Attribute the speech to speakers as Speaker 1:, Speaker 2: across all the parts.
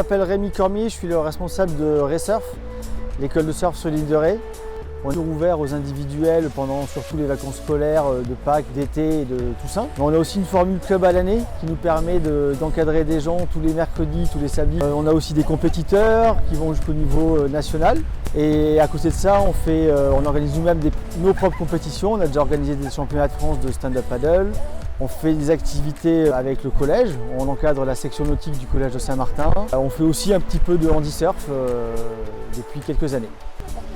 Speaker 1: m'appelle Rémi Cormier, je suis le responsable de Raysurf, l'école de surf sur l'île de Ré. On est ouvert aux individuels pendant surtout les vacances scolaires de Pâques, d'été et de Toussaint. Mais on a aussi une formule club à l'année qui nous permet d'encadrer des gens tous les mercredis, tous les samedis. On a aussi des compétiteurs qui vont jusqu'au niveau national. Et à côté de ça, on organise nous-mêmes nos propres compétitions. On a déjà organisé des championnats de France de stand-up paddle. On fait des activités avec le collège. On encadre la section nautique du collège de Saint-Martin. On fait aussi un petit peu de handisurf depuis quelques années.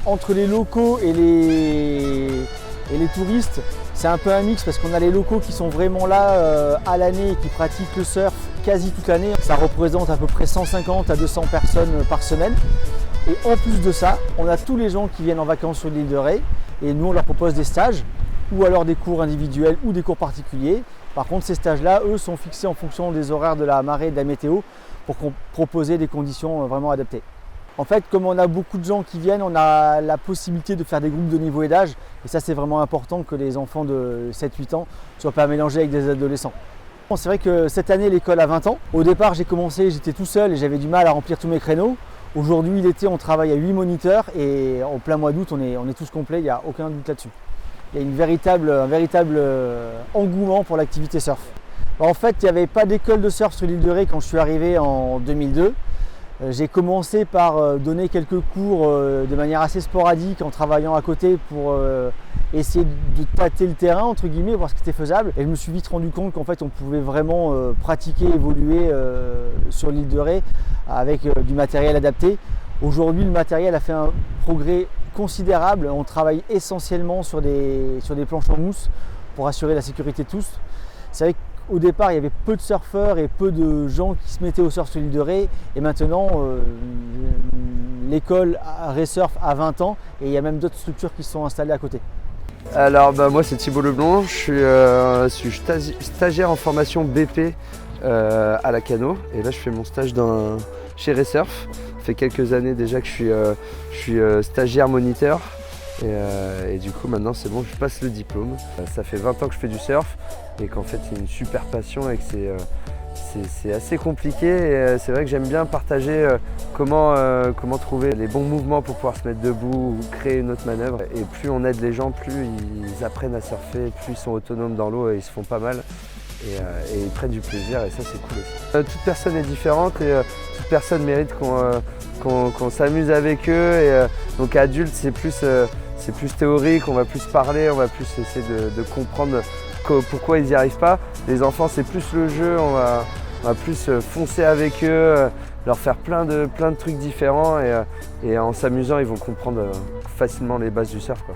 Speaker 1: Entre les locaux et les touristes, c'est un peu un mix parce qu'on a les locaux qui sont vraiment là à l'année et qui pratiquent le surf quasi toute l'année. Ça représente à peu près 150 à 200 personnes par semaine. Et en plus de ça, on a tous les gens qui viennent en vacances sur l'île de Ré et nous on leur propose des stages ou alors des cours individuels ou des cours particuliers. Par contre, ces stages-là, eux, sont fixés en fonction des horaires de la marée et de la météo pour proposer des conditions vraiment adaptées. En fait, comme on a beaucoup de gens qui viennent, on a la possibilité de faire des groupes de niveau et d'âge. Et ça, c'est vraiment important que les enfants de 7-8 ans ne soient pas mélangés avec des adolescents. C'est vrai que cette année, l'école a 20 ans. Au départ, j'ai commencé, j'étais tout seul et j'avais du mal à remplir tous mes créneaux. Aujourd'hui, l'été, on travaille à 8 moniteurs et en plein mois d'août, on est tous complets, il n'y a aucun doute là-dessus. Il y a un véritable engouement pour l'activité surf. En fait, il n'y avait pas d'école de surf sur l'île de Ré quand je suis arrivé en 2002. J'ai commencé par donner quelques cours de manière assez sporadique en travaillant à côté pour essayer de tâter le terrain, entre guillemets, voir ce qui était faisable. Et je me suis vite rendu compte qu'en fait on pouvait vraiment pratiquer, évoluer sur l'île de Ré avec du matériel adapté. Aujourd'hui, le matériel a fait un progrès considérable. On travaille essentiellement sur des planches en mousse pour assurer la sécurité de tous. C'est vrai qu'au départ, il y avait peu de surfeurs et peu de gens qui se mettaient au surf sur l'île de Ré. Et maintenant, l'école Raysurf a 20 ans et il y a même d'autres structures qui sont installées à côté.
Speaker 2: Alors moi c'est Thibaut Leblond, je suis stagiaire en formation BP à la Cano et là je fais mon stage chez Raysurf. Ça fait quelques années déjà que je suis stagiaire moniteur et du coup maintenant c'est bon, je passe le diplôme. Ça fait 20 ans que je fais du surf et qu'en fait c'est une super passion et que c'est assez compliqué et c'est vrai que j'aime bien partager comment trouver les bons mouvements pour pouvoir se mettre debout ou créer une autre manœuvre. Et plus on aide les gens, plus ils apprennent à surfer, plus ils sont autonomes dans l'eau et ils se font pas mal. Et ils prennent du plaisir et ça c'est cool aussi. Toute personne est différente et toute personne mérite qu'on s'amuse avec eux. Et, donc adulte c'est plus théorique, on va plus parler, on va plus essayer de comprendre pourquoi ils n'y arrivent pas. Les enfants c'est plus le jeu, on va plus foncer avec eux, leur faire plein de trucs différents et en s'amusant ils vont comprendre facilement les bases du surf, quoi.